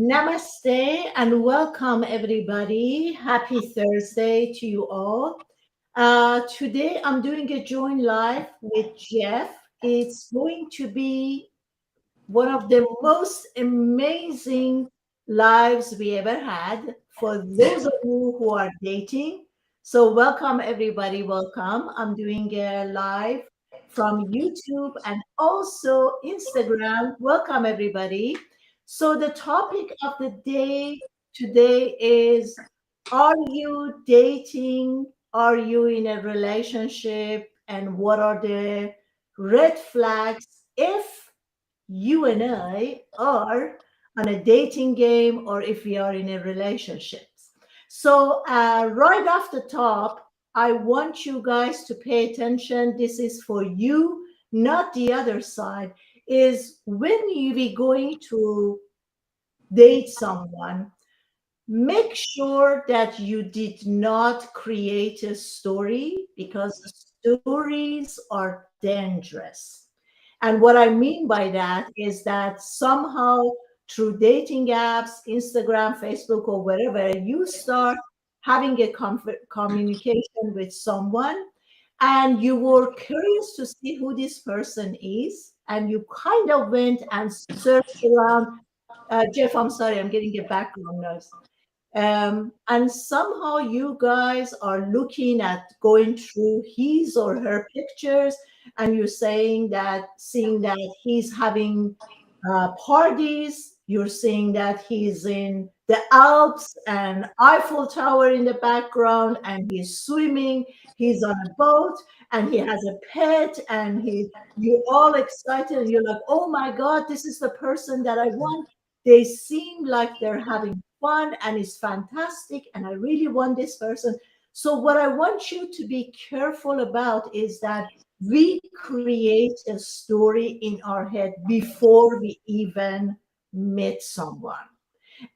Namaste and welcome, everybody. Happy Thursday to you all. Today, I'm doing a joint live with Jeff. It's going to be one of the most amazing lives we ever had for those of you who are dating. So, welcome everybody. Welcome. I'm doing a live from YouTube and also Instagram. Welcome everybody. So, the topic of the day today is, are you dating? Are you in a relationship? And what are the red flags if you and I are on a dating game or if we are in a relationship? So, right off the top, I want you guys to pay attention. This is for you, not the other side. Is when you be going to date someone, make sure that you did not create a story because stories are dangerous. And what I mean by that is that somehow through dating apps, Instagram, Facebook, or wherever, you start having a communication with someone and you were curious to see who this person is. And you kind of went and searched around. Jeff, I'm sorry, I'm getting a background noise. And somehow you guys are looking at going through his or her pictures, and you're saying that, seeing that he's having parties, you're seeing that he's in the Alps and Eiffel Tower in the background, and he's swimming, he's on a boat, and he has a pet, and you're all excited, and you're like, oh my God, this is the person that I want. They seem like they're having fun and it's fantastic and I really want this person. So what I want you to be careful about is that we create a story in our head before we even meet someone,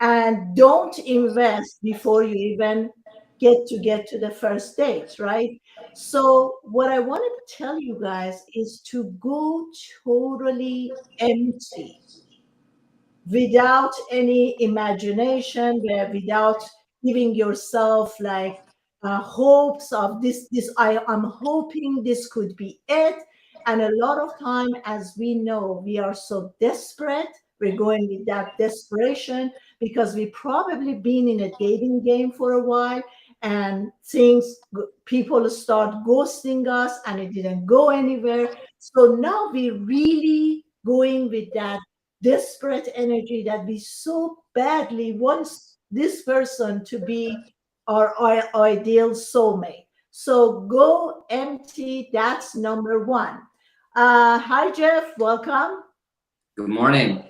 and don't invest before you even get to the first date, right? So what I wanted to tell you guys is to go totally empty, without any imagination, without giving yourself like hopes of this. I'm hoping this could be it. And a lot of time, as we know, we are so desperate. We're going with that desperation because we probably been in a dating game for a while, and people start ghosting us and it didn't go anywhere. So now we really going with that desperate energy that we so badly wants this person to be our ideal soulmate. So go empty. That's number one. Hi, Jeff. Welcome. Good morning.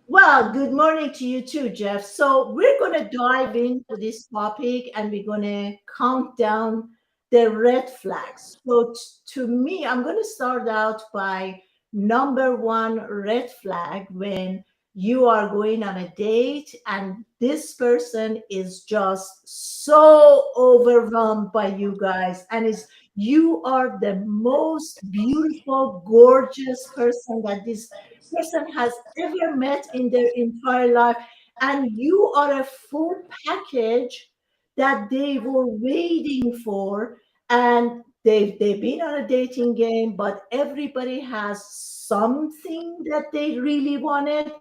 Well, good morning to you too, Jeff. So we're going to dive into this topic and we're going to count down the red flags. So to me, I'm going to start out by number one red flag: when you are going on a date and this person is just so overwhelmed by you guys, and is you are the most beautiful, gorgeous person that this person has ever met in their entire life, and you are a full package that they were waiting for. And they've been on a dating game, but everybody has something that they really wanted.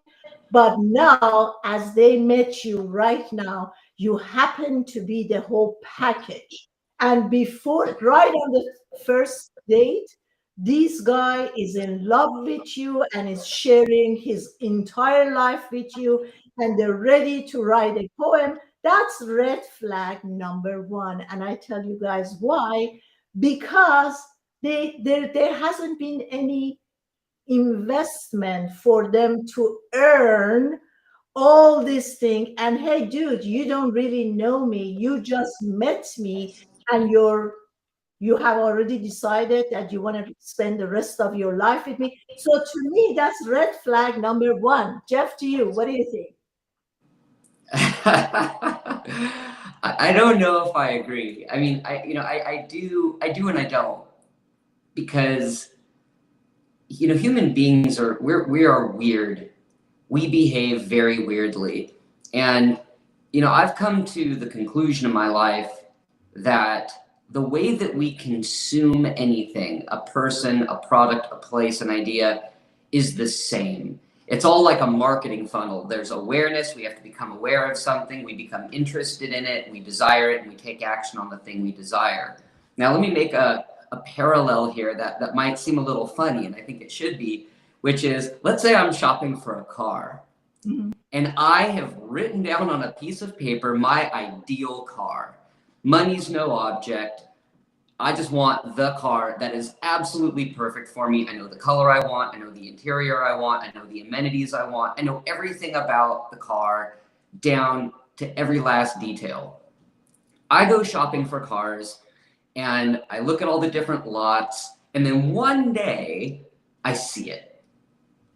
But now, as they met you right now, you happen to be the whole package. And before, right on the first date, this guy is in love with you and is sharing his entire life with you, and they're ready to write a poem. That's red flag number one. And I tell you guys why: because there hasn't been any investment for them to earn all this thing. And hey, dude, you don't really know me, you just met me, and you have already decided that you want to spend the rest of your life with me. So to me, that's red flag number one. Jeff, to you, what do you think? I don't know if I agree. I mean, I do and I don't, because human beings we are weird. we behave very weirdly. And, I've come to the conclusion in my life that the way that we consume anything, a person, a product, a place, an idea, is the same. It's all like a marketing funnel. There's awareness. We have to become aware of something. We become interested in it. We desire it, and we take action on the thing we desire. Now, let me make a parallel here that might seem a little funny, and I think it should be, which is, let's say I'm shopping for a car. Mhm. And I have written down on a piece of paper my ideal car. Money's no object. I just want the car that is absolutely perfect for me. I know the color I want. I know the interior I want. I know the amenities I want. I know everything about the car down to every last detail. I go shopping for cars and I look at all the different lots. And then one day I see it.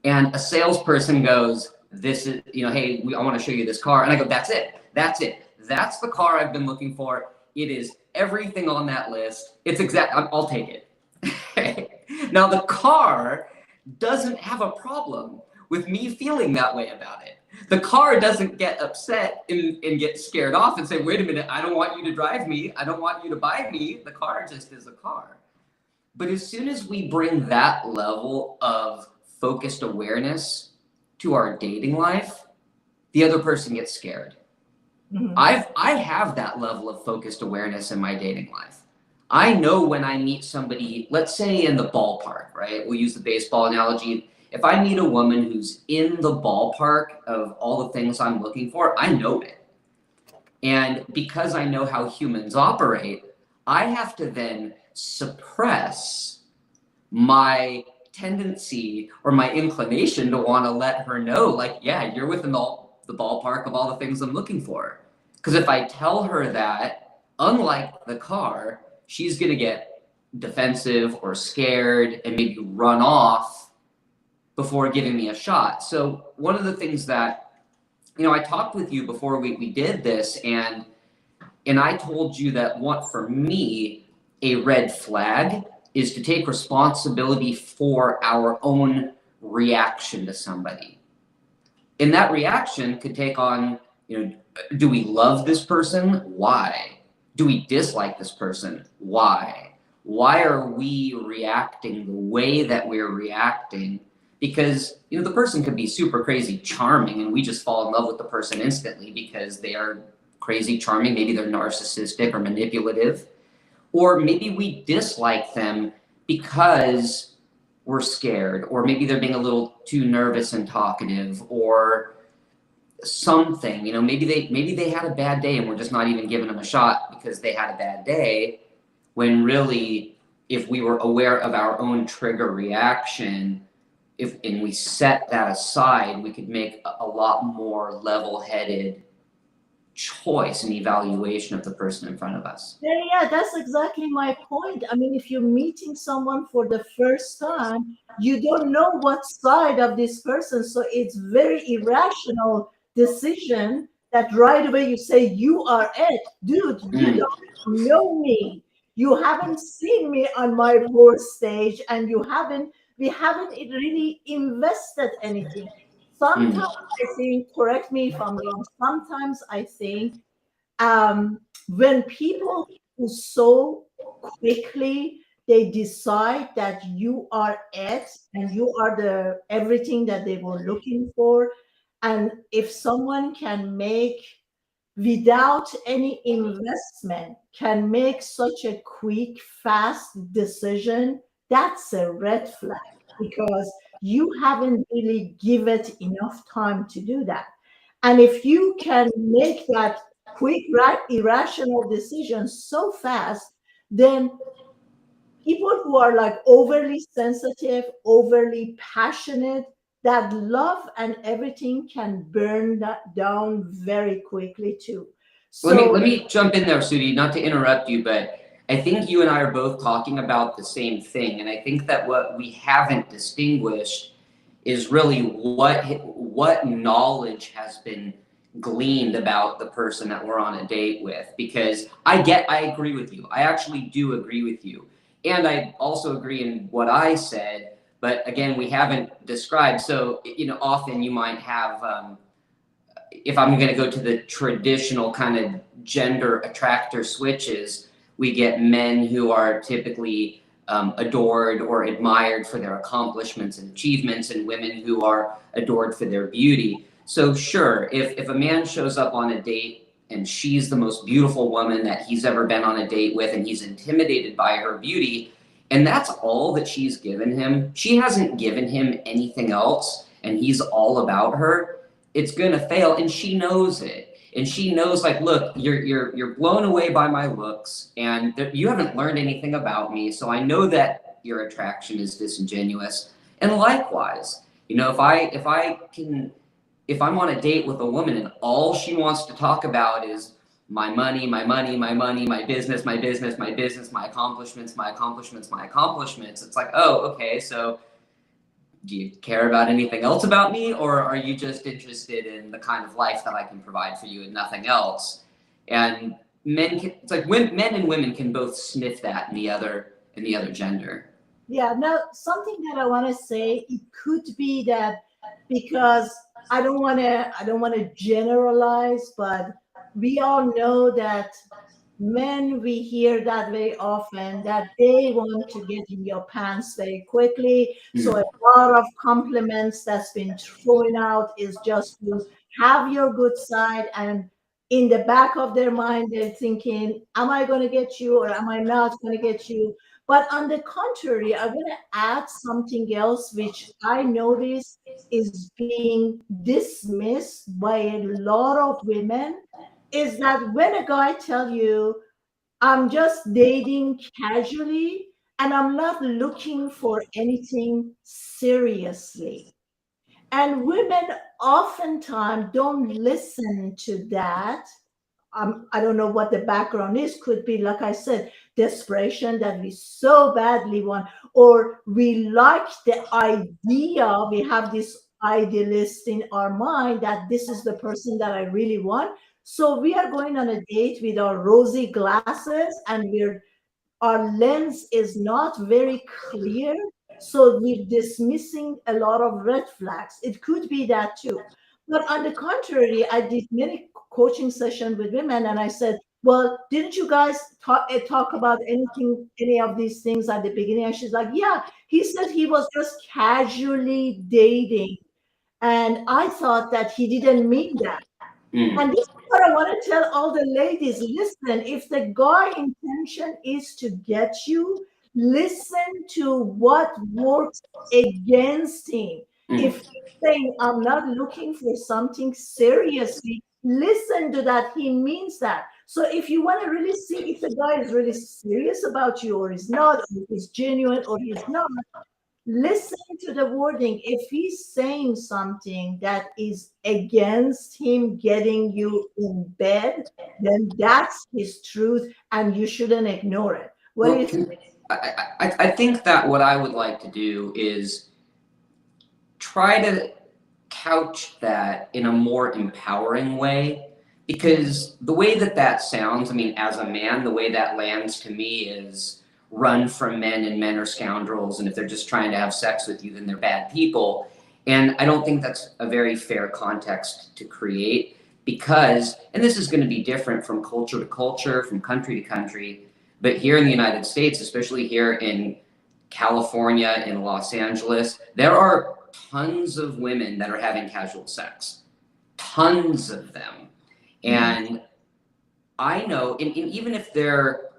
And a salesperson goes, this is, hey, I want to show you this car. And I go, that's it. That's it. That's the car I've been looking for. It is everything on that list. It's exact. I'll take it. Now, the car doesn't have a problem with me feeling that way about it. The car doesn't get upset and get scared off and say, wait a minute, I don't want you to drive me. I don't want you to buy me. The car just is a car. But as soon as we bring that level of focused awareness to our dating life, the other person gets scared. Mhm. I have that level of focused awareness in my dating life. I know when I meet somebody, let's say in the ballpark, right? We'll use the baseball analogy. If I meet a woman who's in the ballpark of all the things I'm looking for, I know it. And because I know how humans operate, I have to then suppress my tendency or my inclination to want to let her know, like, yeah, you're within the ballpark of all the things I'm looking for. Because if I tell her that, unlike the car, she's going to get defensive or scared and maybe run off before giving me a shot. So one of the things that, I talked with you before we did this, and I told you that what for me, a red flag is to take responsibility for our own reaction to somebody. And that reaction could take on, do we love this person? Why? Do we dislike this person? Why? Why are we reacting the way that we're reacting? Because, the person could be super crazy charming and we just fall in love with the person instantly because they are crazy charming. Maybe they're narcissistic or manipulative. Or maybe we dislike them because we're scared, or maybe they're being a little too nervous and talkative, or something. Maybe they had a bad day and we're just not even giving them a shot because they had a bad day, when really, if we were aware of our own trigger reaction, and we set that aside, we could make a lot more level-headed choice and evaluation of the person in front of us. Yeah, yeah, that's exactly my point. I mean, if you're meeting someone for the first time, you don't know what side of this person. So it's very irrational decision that right away you say you are it. Dude, you Mm, don't know me. You haven't seen me on my fourth stage and we haven't really invested anything. Sometimes mm. I think, correct me if I'm wrong, sometimes I think when people who so quickly they decide that you are it and you are the everything that they were looking for, and if someone can make without any investment can make such a quick fast decision, that's a red flag because you haven't really given it enough time to do that. And if you can make that quick, irrational decision so fast, then people who are like overly sensitive, overly passionate, that love and everything can burn that down very quickly too. Let So me jump in there, Sudhi, not to interrupt you, but I think you and I are both talking about the same thing, and I think that what we haven't distinguished is really what knowledge has been gleaned about the person that we're on a date with. Because I agree with you. I actually do agree with you, and I also agree in what I said. but again, we haven't described. So, often you might have, if I'm going to go to the traditional kind of gender attractor switches, we get men who are typically adored or admired for their accomplishments and achievements, and women who are adored for their beauty. So, sure, if a man shows up on a date and she's the most beautiful woman that he's ever been on a date with, and he's intimidated by her beauty, and that's all that she's given him, she hasn't given him anything else, and he's all about her, it's gonna fail, and she knows it. And she knows, like, look, you're blown away by my looks, and you haven't learned anything about me, so I know that your attraction is disingenuous. And likewise, if I'm on a date with a woman and all she wants to talk about is my money, my money, my money, my business, my business, my business, my accomplishments, my accomplishments, my accomplishments, it's like, oh, okay, so do you care about anything else about me, or are you just interested in the kind of life that I can provide for you and nothing else? And it's like men and women can both sniff that in the other gender. Yeah, now something that I want to say, it could be that because I don't want to generalize, but we all know that men, we hear that very often, that they want to get in your pants very quickly. So Mm. a lot of compliments that's been thrown out is just to have your good side, and in the back of their mind they're thinking, am I going to get you or am I not going to get you? But on the contrary, I'm going to add something else which I notice is being dismissed by a lot of women, is that when a guy tell you, I'm just dating casually and I'm not looking for anything seriously. And women oftentimes don't listen to that. I don't know what the background is. Could be, like I said, desperation that we so badly want, or we like the idea. We have this idealist in our mind that this is the person that I really want. So we are going on a date with our rosy glasses, and our lens is not very clear. So we're dismissing a lot of red flags. It could be that too. But on the contrary, I did many coaching sessions with women, and I said, well, didn't you guys talk about any of these things at the beginning? And she's like, yeah, he said he was just casually dating. And I thought that he didn't mean that. Mm. And this is what I want to tell all the ladies. Listen, if the guy intention is to get you, listen to what works against him. If Mm. he's saying, I'm not looking for something seriously, listen to that. He means that. So if you want to really see if the guy is really serious about you or is not, or is genuine or he's not, listen to the wording. If he's saying something that is against him getting you in bed, then that's his truth and you shouldn't ignore it. What do Well, you think? I think that what I would like to do is try to couch that in a more empowering way, because the way that that sounds, I mean, as a man, the way that lands to me is run from men, and men are scoundrels, and if they're just trying to have sex with you, then they're bad people. And I don't think that's a very fair context to create, because, and this is going to be different from culture to culture, from country to country, but here in the United States, especially here in California, in Los Angeles, there are tons of women that are having casual sex. Tons of them. Mhm. And I know, and even if they're,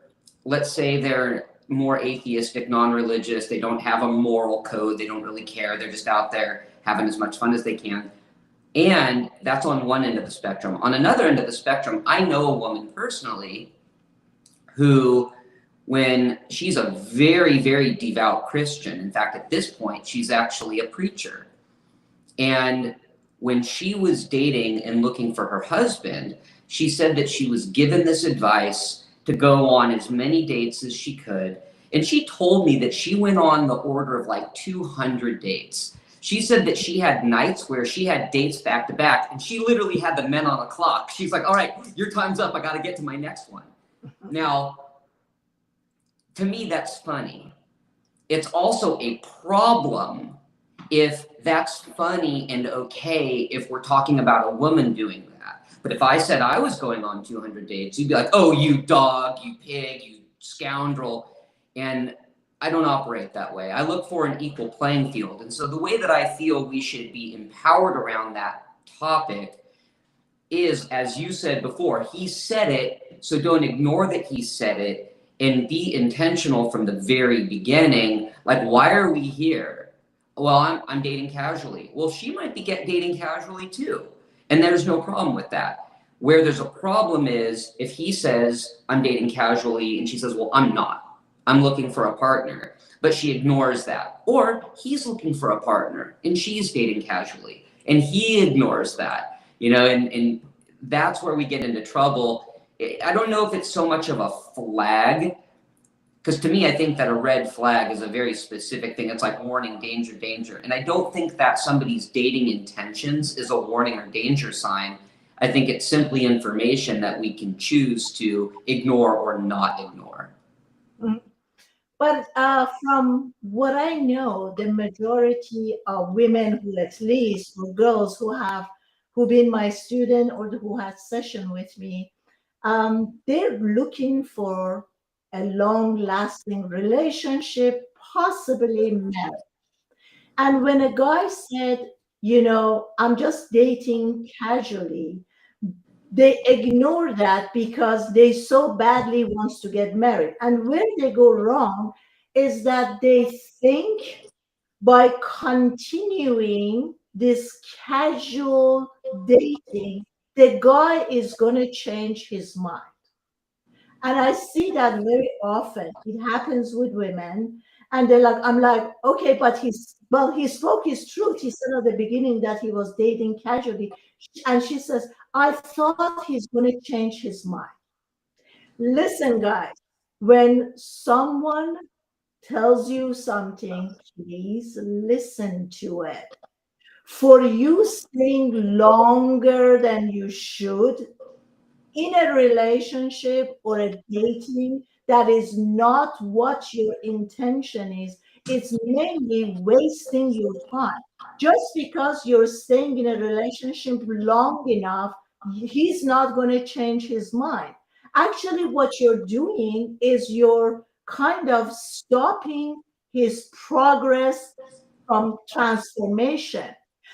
let's say they're more atheistic, non religious, they don't have a moral code, they don't really care, they're just out there having as much fun as they can. And that's on one end of the spectrum. On another end of the spectrum, I know a woman personally who, when she's a very, very devout Christian, in fact, at this point, she's actually a preacher. And when she was dating and looking for her husband, she said that she was given this advice to go on as many dates as she could. And she told me that she went on the order of like 200 dates. She said that she had nights where she had dates back to back, and she literally had the men on a clock. She's like, all right, your time's up. I got to get to my next one. Now, to me, that's funny. it's also a problem if that's funny and okay if we're talking about a woman doing that. But if I said I was going on 200 dates, you'd be like, oh, you dog, you pig, you scoundrel. And I don't operate that way. I look for an equal playing field. And so the way that I feel we should be empowered around that topic is, as you said before, he said it, so don't ignore that he said it and be intentional from the very beginning. Like, why are we here? Well, I'm dating casually. Well, she might be dating casually too. And there's no problem with that. Where there's a problem is if he says, I'm dating casually, and she says, well, I'm not. I'm looking for a partner. But she ignores that. Or he's looking for a partner and she's dating casually and he ignores that, and that's where we get into trouble. I don't know if it's so much of a flag, because to me, I think that a red flag is a very specific thing. It's like warning, danger, danger. And I don't think that somebody's dating intentions is a warning or danger sign. I think it's simply information that we can choose to ignore or not ignore. Mm. But from what I know, the majority of women who, at least, or girls who've been my student or who had session with me, they're looking for a long-lasting relationship, possibly marriage. And when a guy said, I'm just dating casually, they ignore that because they so badly wants to get married. And where they go wrong is that they think by continuing this casual dating, the guy is going to change his mind. And I see that very often. It happens with women. And I'm like, okay, but he spoke his truth. He said at the beginning that he was dating casually. And she says, I thought he's going to change his mind. Listen, guys, when someone tells you something, please listen to it. For you staying longer than you should in a relationship or a dating that is not what your intention is, it's mainly wasting your time. Just because you're staying in a relationship long enough, he's not going to change his mind. Actually, what you're doing is you're kind of stopping his progress from transformation.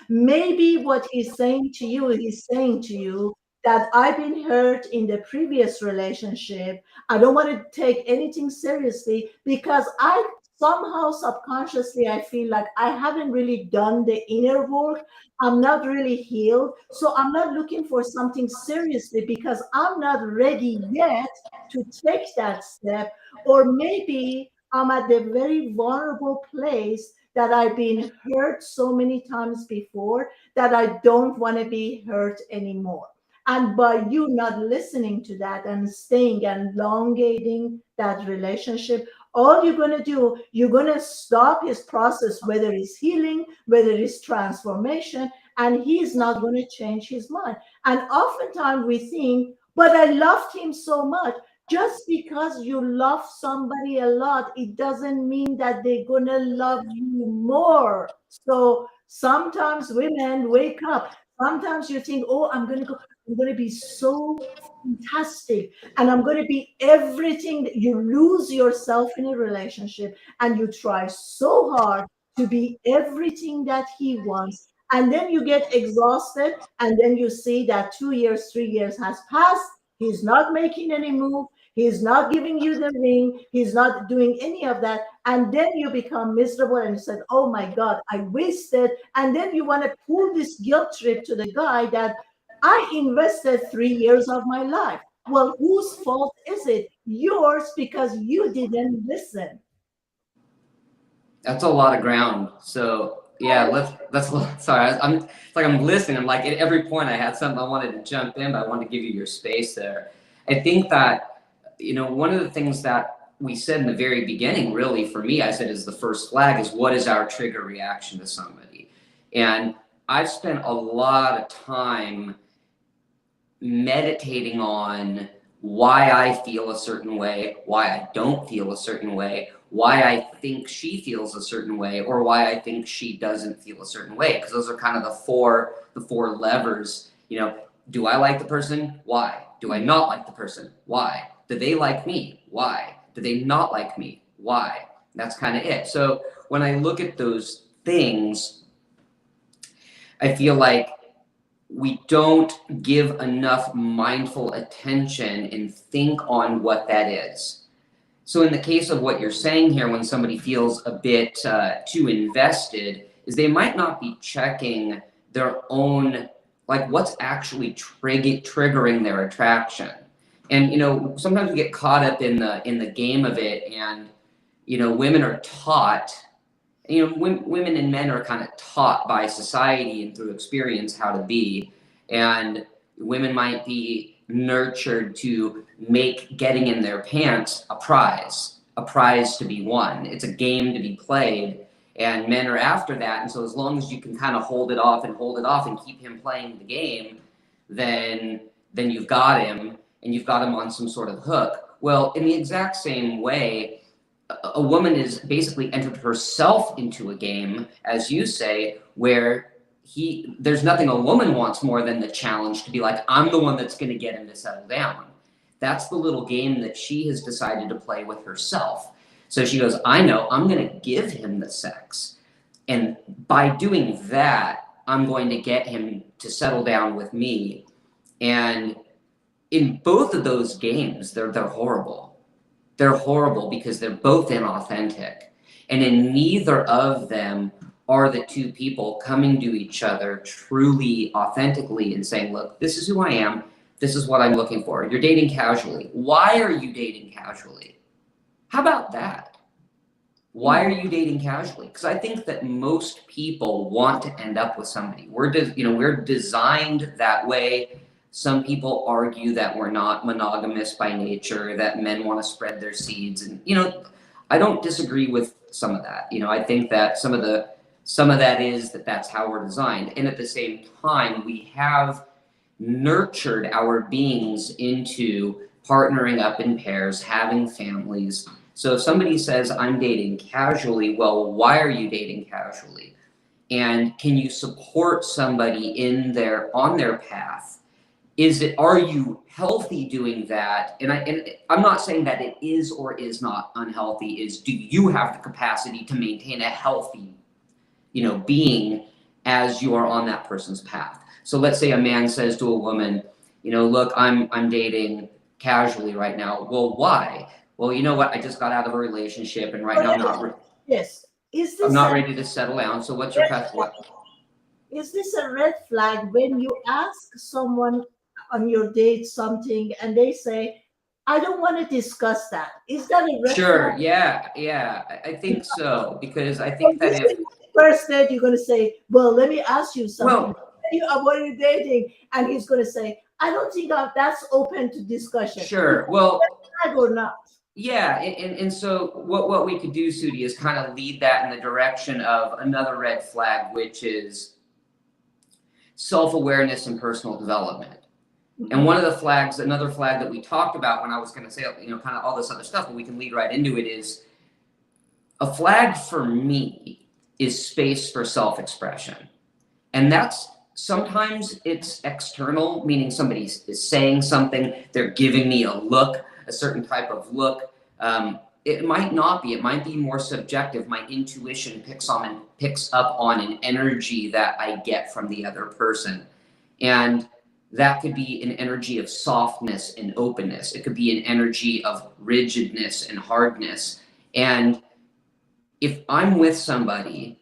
Maybe what he's saying to you that I've been hurt in the previous relationship. I don't want to take anything seriously because I somehow subconsciously I feel like I haven't really done the inner work. I'm not really healed. So I'm not looking for something seriously because I'm not ready yet to take that step. Or maybe I'm at the very vulnerable place that I've been hurt so many times before that I don't want to be hurt anymore. And by you not listening to that and staying and elongating that relationship, all you're going to do, you're going to stop his process, whether it's healing, whether it's transformation, and he's not going to change his mind. And oftentimes we think, but I loved him so much. Just because you love somebody a lot, it doesn't mean that they're going to love you more. So sometimes women wake up. Sometimes you think, oh, I'm going to be so fantastic and I'm going to be everything that you lose yourself in a relationship and you try so hard to be everything that he wants. And then you get exhausted and then you see that 2 years, 3 years has passed. He's not making any move. He's not giving you the ring. He's not doing any of that. And then you become miserable and you said, oh my God, I wasted. And then you want to pull this guilt trip to the guy that I invested 3 years of my life. Well, whose fault is it? Yours because you didn't listen. That's a lot of ground. So yeah, let's sorry. It's like I'm listening. I'm like at every point I had something I wanted to jump in, but I wanted to give you your space there. I think that one of the things that we said in the very beginning, really for me, I said is the first flag is what is our trigger reaction to somebody, and I've spent a lot of time meditating on why I feel a certain way, why I don't feel a certain way, why I think she feels a certain way or why I think she doesn't feel a certain way. Because those are kind of the four levers. Do I like the person? Why? Do I not like the person? Why? Do they like me? Why? Do they not like me? Why? That's kind of it. So when I look at those things, I feel like we don't give enough mindful attention and think on what that is. So, in the case of what you're saying here, when somebody feels a bit too invested, is they might not be checking their own, like what's actually triggering their attraction. And sometimes we get caught up in the game of it, and women are taught. Women and men are kind of taught by society and through experience how to be, and women might be nurtured to make getting in their pants a prize to be won. It's a game to be played, and men are after that. And so, as long as you can kind of hold it off, and keep him playing the game, then you've got him, and you've got him on some sort of hook. Well, in the exact same way, a woman is basically entered herself into a game, as you say, where there's nothing a woman wants more than the challenge to be like, I'm the one that's going to get him to settle down. That's the little game that she has decided to play with herself. So she goes, I know I'm going to give him the sex. And by doing that, I'm going to get him to settle down with me. And in both of those games, they're horrible. They're horrible because they're both inauthentic. And in neither of them are the two people coming to each other truly, authentically, and saying, look, this is who I am. This is what I'm looking for. You're dating casually. Why are you dating casually? How about that? Why are you dating casually? Because I think that most people want to end up with somebody. We're designed that way. Some people argue that we're not monogamous by nature, that men want to spread their seeds, and I don't disagree with some of that. I think that some of that is that's how we're designed, and at the same time, we have nurtured our beings into partnering up in pairs, having families. So if somebody says, I'm dating casually, well, why are you dating casually? And can you support somebody on their path? Are you healthy doing that? And I'm not saying that it is or is not unhealthy. Do you have the capacity to maintain a healthy, being as you are on that person's path? So let's say a man says to a woman, look, I'm dating casually right now. Well, why? Well, you know what? I just got out of a relationship, and right now Yes. Is I'm this not a ready to settle down. So what's your red path? What? is this a red flag when you ask someone on your date something and they say, I don't want to discuss that? Is that a red Sure. flag? Yeah. Yeah. I think so, because I Or think that this if is the first date you're going to say, well, let me ask you something. well, What are you dating? And he's going to say, I don't think that's open to discussion. Is sure. that a red Well, flag or not? yeah, and so what we could do, Sudi, is kind of lead that in the direction of another red flag, which is self-awareness and personal development. And Mhm. one of the flags, another flag that we talked about when I was going to say, kind of all this other stuff, but we can lead right into it, is a flag for me is space for self-expression. And that's sometimes it's external, meaning somebody is saying something, they're giving me a look, a certain type of look. It might not be. It might be more subjective. My intuition picks up on an energy that I get from the other person, and that could be an energy of softness and openness. It could be an energy of rigidness and hardness. And if I'm with somebody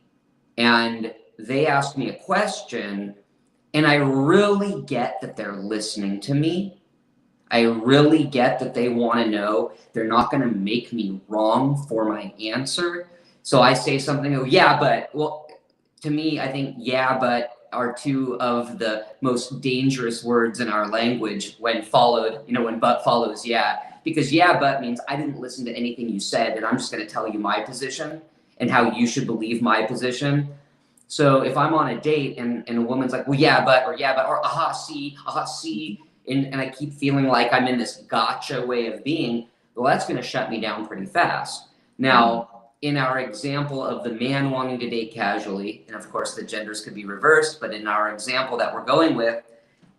and they ask me a question and I really get that they're listening to me, I really get that they want to know, they're not going to make me wrong for my answer. So I say something, oh, yeah, but, well, to me, I think yeah, but are two of the most dangerous words in our language when followed, when but follows yeah. Because yeah, but means I didn't listen to anything you said, and I'm just going to tell you my position and how you should believe my position. So if I'm on a date and a woman's like, well, yeah, but, or aha, see, and I keep feeling like I'm in this gotcha way of being, well, that's going to shut me down pretty fast. Mhm. Now, in our example of the man wanting to date casually, and of course the genders could be reversed, but in our example that we're going with,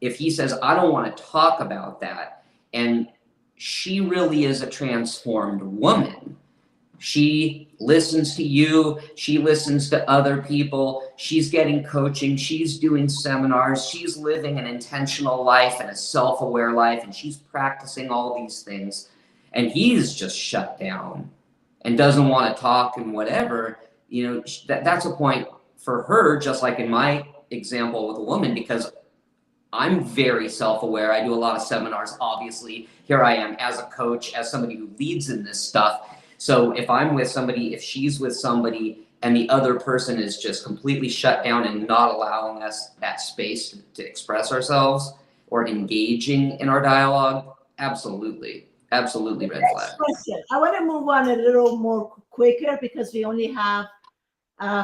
if he says, I don't want to talk about that, and she really is a transformed woman, she listens to you, she listens to other people, she's getting coaching, she's doing seminars, she's living an intentional life and a self aware life, and she's practicing all these things. And he's just shut down and doesn't want to talk and whatever. That's a point for her, just like in my example with a woman, because I'm very self aware. I do a lot of seminars, obviously. Here I am as a coach, as somebody who leads in this stuff. So if I'm with somebody, if she's with somebody, and the other person is just completely shut down and not allowing us that space to express ourselves or engaging in our dialogue, absolutely, absolutely red flag. Next question. I want to move on a little more quicker because we only have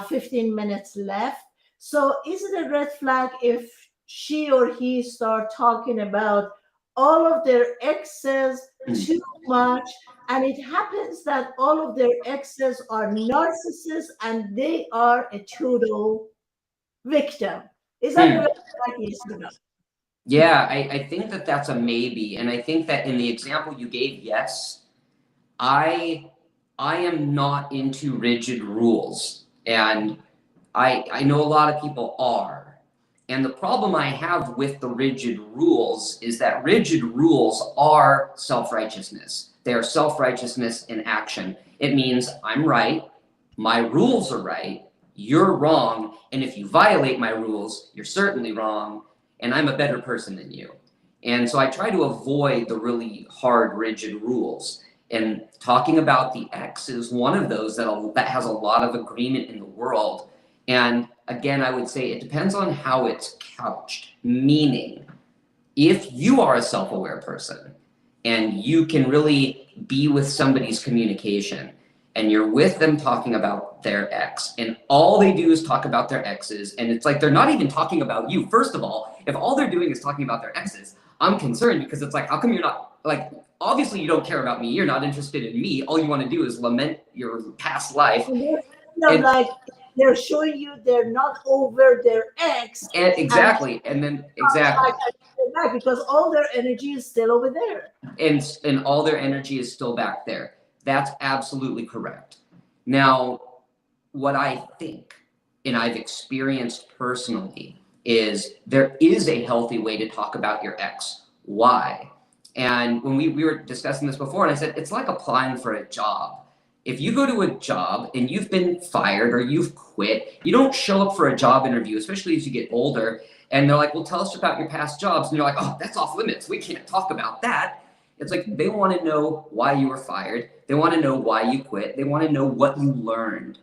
15 minutes left. So, is it a red flag if she or he start talking about all of their exes Hmm. too much, and it happens that all of their exes are narcissists and they are a total victim? Is that a red Hmm. flag? Yes or no? Yeah, I think that that's a maybe. And I think that in the example you gave, yes, I I am not into rigid rules, and I know a lot of people are. And the problem I have with the rigid rules is that rigid rules are self-righteousness. They are self-righteousness in action. It means I'm right, my rules are right, you're wrong, and if you violate my rules, you're certainly wrong, and I'm a better person than you. And so I try to avoid the really hard, rigid rules. And talking about the X is one of those that has a lot of agreement in the world. And again, I would say it depends on how it's couched. Meaning, if you are a self aware person and you can really be with somebody's communication and you're with them talking about their ex, and all they do is talk about their exes, and it's like they're not even talking about you. First of all, if all they're doing is talking about their exes, I'm concerned because it's like, how come you're not like, obviously you don't care about me, you're not interested in me, all you want to do is lament your past life. And they're And like they're showing you they're not over their ex, and exactly, and then back exactly, and back because all their energy is still over there. and all their energy is still back there. That's absolutely correct. Now, what I think, and I've experienced personally, is there is a healthy way to talk about your ex. Why? And when we were discussing this before, and I said it's like applying for a job. If you go to a job and you've been fired or you've quit, you don't show up for a job interview, especially as you get older, and they're like, well, tell us about your past jobs. And you're like, oh, that's off limits. We can't talk about that. It's like they want to know why you were fired. They want to know why you quit. They want to know what you learned,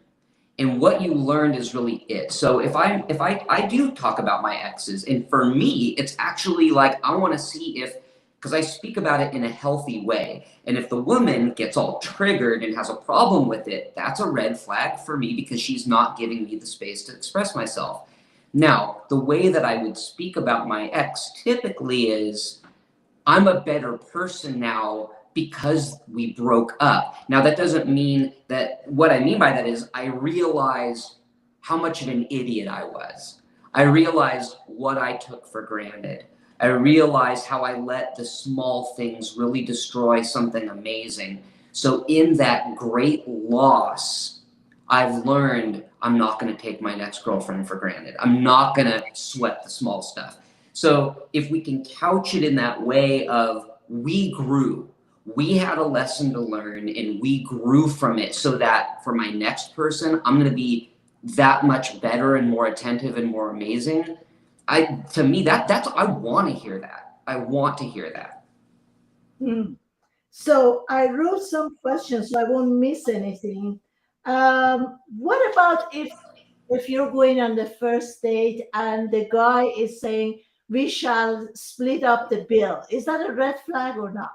and what you learned is really it. So if I do talk about my exes, and for me it's actually like I want to see if, because I speak about it in a healthy way, and if the woman gets all triggered and has a problem with it, that's a red flag for me because she's not giving me the space to express myself. Now, the way that I would speak about my ex typically is I'm a better person now because we broke up. Now, that doesn't mean that, what I mean by that is I realized how much of an idiot I was. I realized what I took for granted. I realized how I let the small things really destroy something amazing. So, in that great loss, I've learned I'm not going to take my next girlfriend for granted. I'm not going to sweat the small stuff. So if we can couch it in that way of we grew, we had a lesson to learn and we grew from it so that for my next person, I'm going to be that much better and more attentive and more amazing. To me, that's, I want to hear that. I want to hear that. Hmm. So I wrote some questions so I won't miss anything. What about if you're going on the first date and the guy is saying we shall split up the bill? Is that a red flag or not?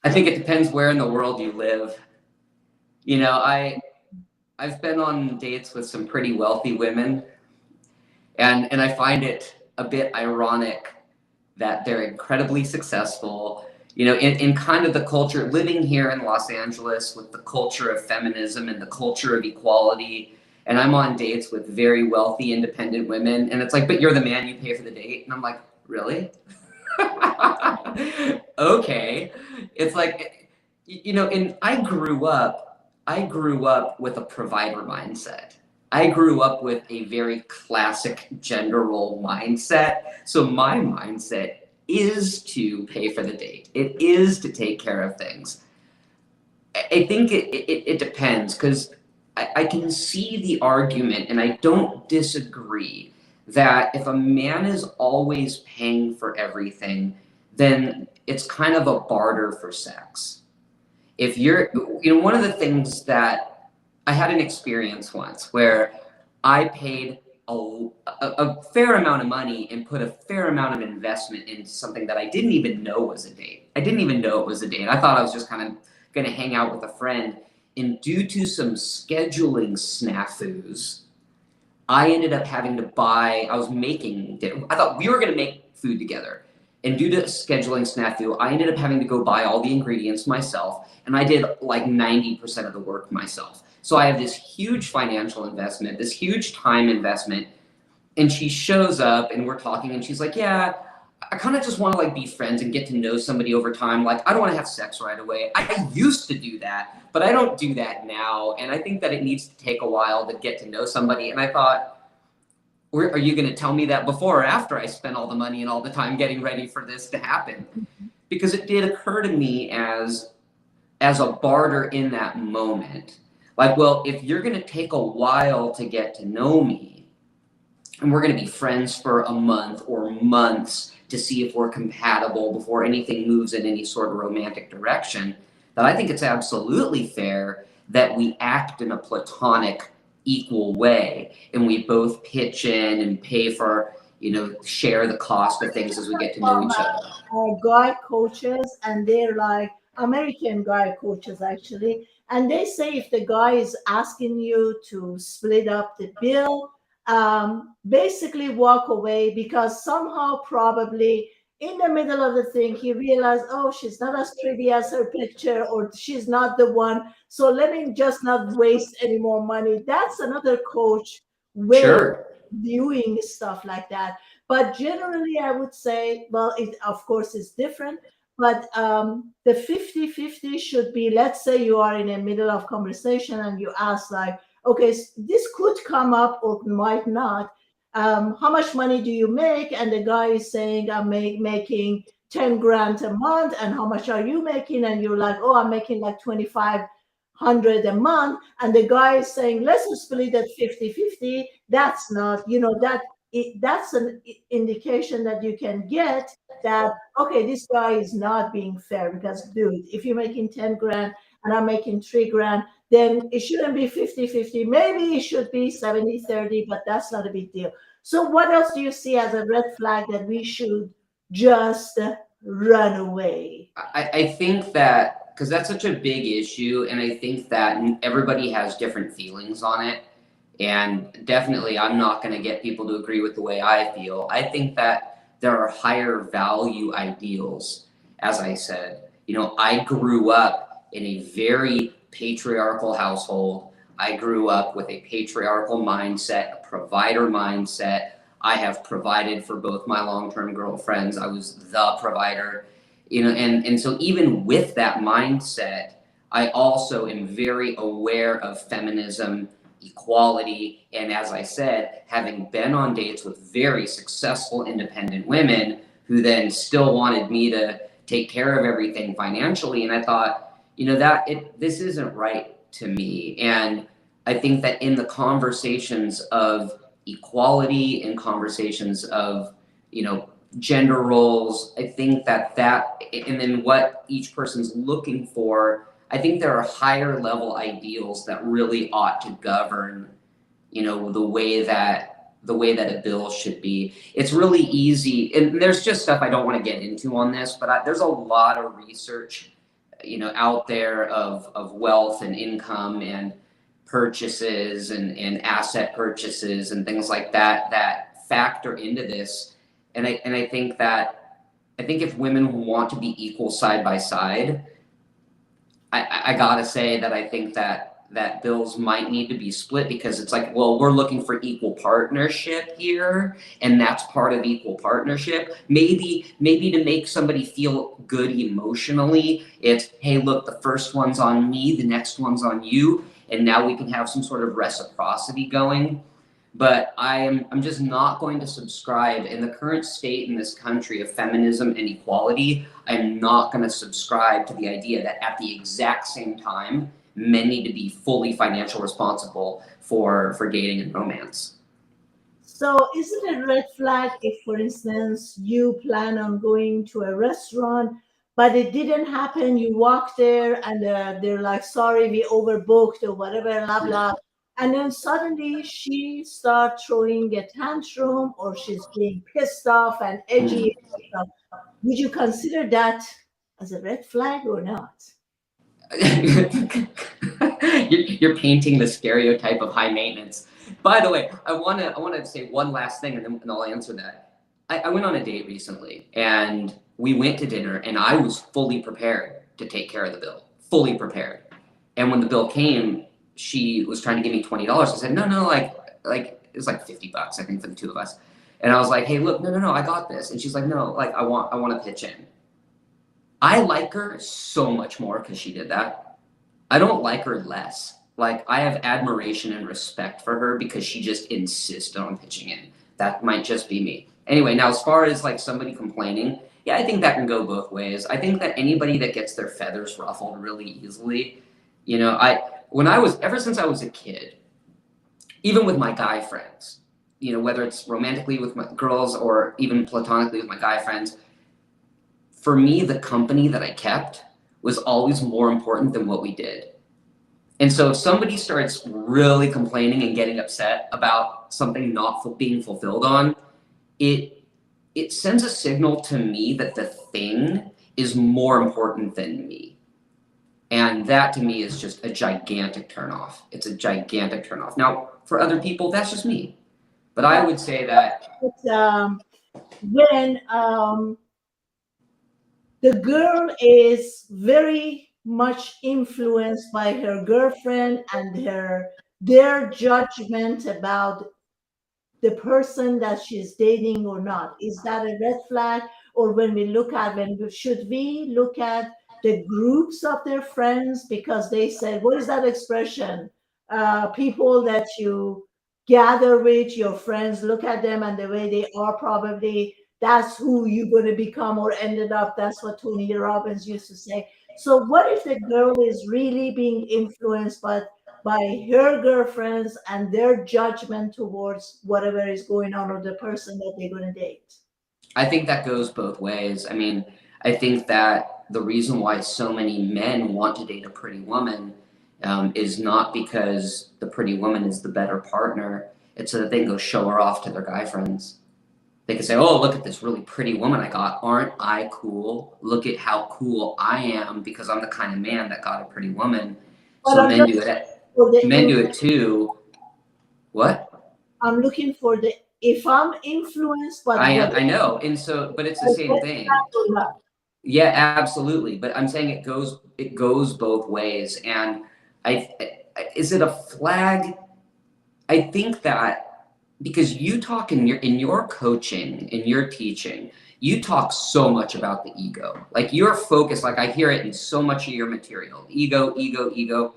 I think it depends where in the world you live. I've been on dates with some pretty wealthy women, and I find it a bit ironic that they're incredibly successful in kind of the culture, living here in Los Angeles with the culture of feminism and the culture of equality. And I'm on dates with very wealthy, independent women. And it's like, but you're the man, you pay for the date. And I'm like, really? Okay. It's like, and I grew up with a provider mindset. I grew up with a very classic gender role mindset. So my mindset is to pay for the date. It is to take care of things. I think it depends because I can see the argument and I don't disagree that if a man is always paying for everything, then it's kind of a barter for sex. If you're, one of the things that I had an experience once where I paid a fair amount of money and put a fair amount of investment into something that I didn't even know was a date. I didn't even know it was a date. I thought I was just kind of going to hang out with a friend. And due to some scheduling snafus, I ended up having to buy, I was making dinner. I thought we were going to make food together. And due to scheduling snafu, I ended up having to go buy all the ingredients myself. And I did like 90% of the work myself. So I have this huge financial investment, this huge time investment. And she shows up and we're talking and she's like, yeah, I kind of just want to like be friends and get to know somebody over time. Like, I don't want to have sex right away. I used to do that, but I don't do that now. And I think that it needs to take a while to get to know somebody. And I thought, are you going to tell me that before or after I spent all the money and all the time getting ready for this to happen? Because it did occur to me as a barter in that moment. Like, well, if you're going to take a while to get to know me, and we're going to be friends for a month or months to see if we're compatible before anything moves in any sort of romantic direction, that I think it's absolutely fair that we act in a platonic, equal way and we both pitch in and pay for, share the cost of things as we get to know each other. Guy coaches, and they're like American guy coaches actually, and they say if the guy is asking you to split up the bill, basically walk away, because somehow probably in the middle of the thing he realized, oh, she's not as pretty as her picture, or she's not the one, so let me just not waste any more money. That's another coach way Sure. viewing stuff like that. But generally, I would say, well, it of course is different, but the 50-50 should be, let's say you are in the middle of conversation and you ask like, okay, this could come up or might not. How much money do you make? And the guy is saying, I'm making 10 grand a month. And how much are you making? And you're like, oh, I'm making like 2,500 a month. And the guy is saying, let's just split it 50-50. That's not, that's an indication that you can get that, okay, this guy is not being fair, because dude, if you're making 10 grand and I'm making 3 grand, then it shouldn't be 50-50. Maybe it should be 70-30, but that's not a big deal. So what else do you see as a red flag that we should just run away? I think that because that's such a big issue, and I think that everybody has different feelings on it. And definitely, I'm not going to get people to agree with the way I feel. I think that there are higher value ideals, as I said. I grew up in a very patriarchal household. I grew up with a patriarchal mindset, a provider mindset. I have provided for both my long-term girlfriends. I was the provider, and so even with that mindset, I also am very aware of feminism, equality, and as I said, having been on dates with very successful independent women who then still wanted me to take care of everything financially. And I thought, this isn't right to me. And I think that in the conversations of equality and conversations of, gender roles, I think that and then what each person's looking for, I think there are higher level ideals that really ought to govern, the way that a bill should be. It's really easy, and there's just stuff I don't want to get into on this, but there's a lot of research, out there of wealth and income and purchases and asset purchases and things like that that factor into this. And I think that I think if women want to be equal side by side, I gotta say that I think that bills might need to be split because it's like, well, we're looking for equal partnership here, and that's part of equal partnership. Maybe to make somebody feel good emotionally, it's, hey, look, the first one's on me, the next one's on you, and now we can have some sort of reciprocity going. But I'm just not going to subscribe in the current state in this country of feminism and equality. I'm not going to subscribe to the idea that at the exact same time, men need to be fully financial responsible for dating and romance. So, is it a red flag if, for instance, you plan on going to a restaurant, but it didn't happen? You walk there and they're like, sorry, we overbooked or whatever, blah, blah. And then suddenly she starts throwing a tantrum or she's being pissed off and edgy Mm. and stuff. Would you consider that as a red flag or not? You're painting the stereotype of high maintenance. By the way, I wanna say one last thing, and then and I'll answer that. I went on a date recently, and we went to dinner, and I was fully prepared to take care of the bill, fully prepared. And when the bill came, she was trying to give me $20. I said, no, no, like it was like $50, I think, for the two of us. And I was like, hey, look, no, no, no, I got this. And she's like, no, like I want to pitch in. I like her so much more because she did that. I don't like her less. Like, I have admiration and respect for her because she just insisted on pitching in. That might just be me. Anyway, now as far as like somebody complaining, yeah, I think that can go both ways. I think that anybody that gets their feathers ruffled really easily, when I was ever since I was a kid, even with my guy friends, whether it's romantically with my girls or even platonically with my guy friends, for me, the company that I kept was always more important than what we did. And so if somebody starts really complaining and getting upset about something not being fulfilled on, it it sends a signal to me that the thing is more important than me. And that to me is just a gigantic turnoff. It's a gigantic turnoff. Now, for other people, that's just me. But I Yeah. would say that But, when the girl is very much influenced by her girlfriend and their judgment about the person that she's dating or not. Is that a red flag? Or should we look at the groups of their friends because they said, what is that expression? People that you gather with, your friends, look at them and the way they are, probably that's who you're going to become or ended up. That's what Tony Robbins used to say. So, what if the girl is really being influenced by her girlfriends and their judgment towards whatever is going on or the person that they're going to date? I think that goes both ways. I mean, I think that the reason why so many men want to date a pretty woman is not because the pretty woman is the better partner. It's so that they can go show her off to their guy friends. They can say, "Oh, look at this really pretty woman I got. Aren't I cool? Look at how cool I am because I'm the kind of man that got a pretty woman." But So men do it. for the Men do it too. What? I'm looking for the if I'm influenced, but what I know, and so, but it's the or same thing. not. Yeah, absolutely. But I'm saying it goes both ways. And is it a flag? I think that because you talk in your coaching, in your teaching, you talk so much about the ego. Like you're focused, like I hear it in so much of your material. Ego, ego, ego.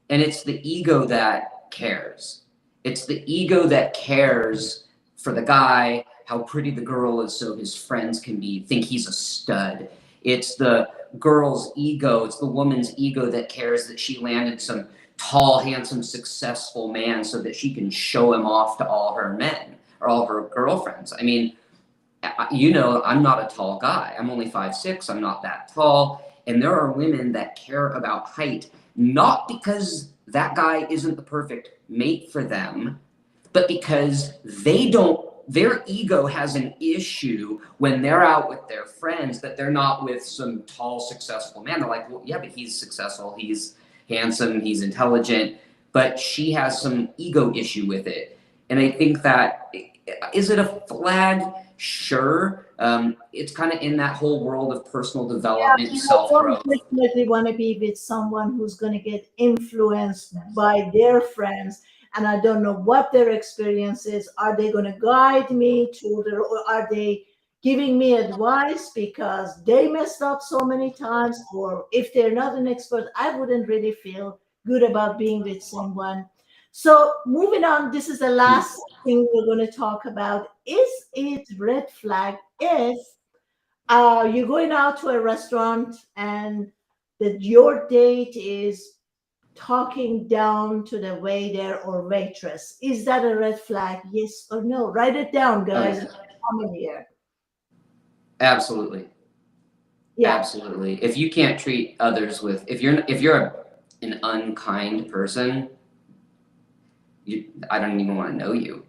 And it's the ego that cares. It's the ego that cares for the guy, how pretty the girl is so his friends can think he's a stud. It's the girl's ego, it's the woman's ego that cares that she landed some tall, handsome, successful man so that she can show him off to all her men or all her girlfriends. I mean, I'm not a tall guy. I'm only 5'6". I'm not that tall. And there are women that care about height, not because that guy isn't the perfect mate for them, but because their ego has an issue when they're out with their friends that they're not with some tall, successful man. They're like, well, yeah, but he's successful. He's handsome. He's intelligent. But she has some ego issue with it. And I think that, is it a flag? Sure, it's kind of in that whole world of personal Yeah, development, and I self don't growth. definitely want to be with someone who's going to get influenced by their friends, and I don't know what their experience is. Are they going to guide me to the, or are they giving me advice because they messed up so many times? Or if they're not an expert, I wouldn't really feel good about being with someone. So, moving on, this is the last thing we're going to talk about. Is it red flag if you're going out to a restaurant and that your date is talking down to the waiter or waitress? Is that a red flag? Yes or no? Write it down, Oh guys. yeah, Comment here. absolutely. Yeah, Absolutely. If you can't treat others with, if you're an unkind person, I don't even want to know you.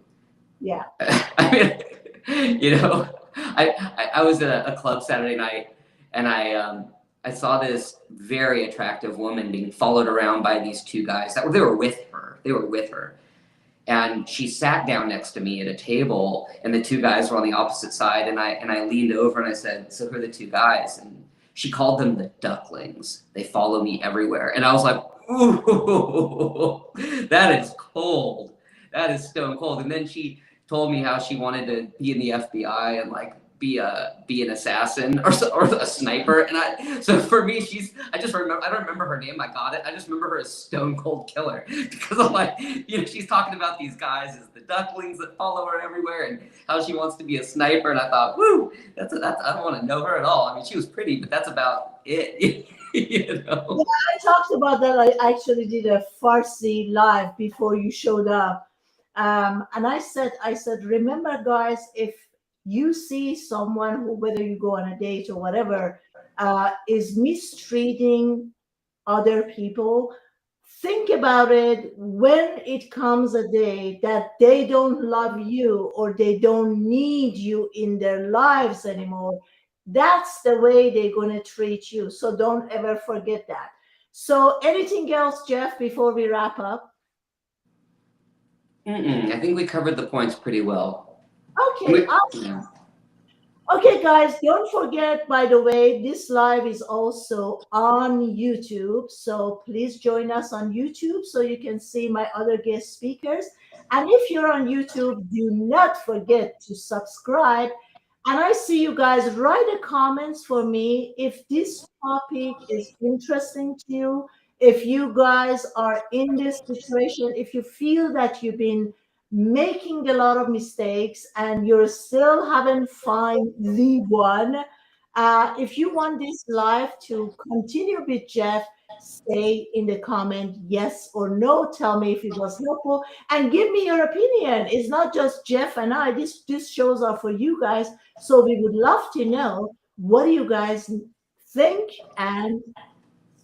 yeah. I mean, I was at a club Saturday night, and I saw this very attractive woman being followed around by these two guys that they were with her. They were with her, and she sat down next to me at a table, and the two guys were on the opposite side, and I leaned over and I said, "So who are the two guys?" And she called them the ducklings. They follow me everywhere, and I was like, "Ooh, that is cold. That is stone cold." And then she told me how she wanted to be in the FBI and like be an assassin or a sniper. And so for me, I just remember, I don't remember her name. I got it. I just remember her as Stone Cold Killer because I'm like, she's talking about these guys as the ducklings that follow her everywhere and how she wants to be a sniper. And I thought, woo, that's I don't want to know her at all. I mean, she was pretty, but that's about it. you Yeah, know. I talked about that. I actually did a Farsi live before you showed up. And I said, remember, guys, if you see someone who, whether you go on a date or whatever, is mistreating other people, think about it when it comes a day that they don't love you or they don't need you in their lives anymore. That's the way they're going to treat you. So don't ever forget that. So, anything else, Jeff, before we wrap up? I think we covered the points pretty well. Okay, Yeah. okay, guys, don't forget, by the way, this live is also on YouTube. So please join us on YouTube so you can see my other guest speakers. And if you're on YouTube, do not forget to subscribe. And I see you guys write a comments for me if this topic is interesting to you, if you guys are in this situation, if you feel that you've been making a lot of mistakes and you're still haven't find the one. If you want this live to continue with Jeff, say in the comment yes or no. Tell me if it was helpful and give me your opinion. It's not just Jeff and I. This shows are for you guys. So we would love to know what do you guys think, and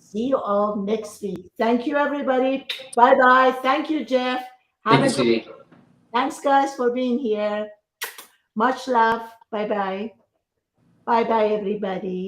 see you all next week. Thank you, everybody. Bye bye. Thank you, Jeff. Have Thank you, a good. sweetie. Thanks, guys, for being here. Much love. Bye bye. Bye bye, everybody.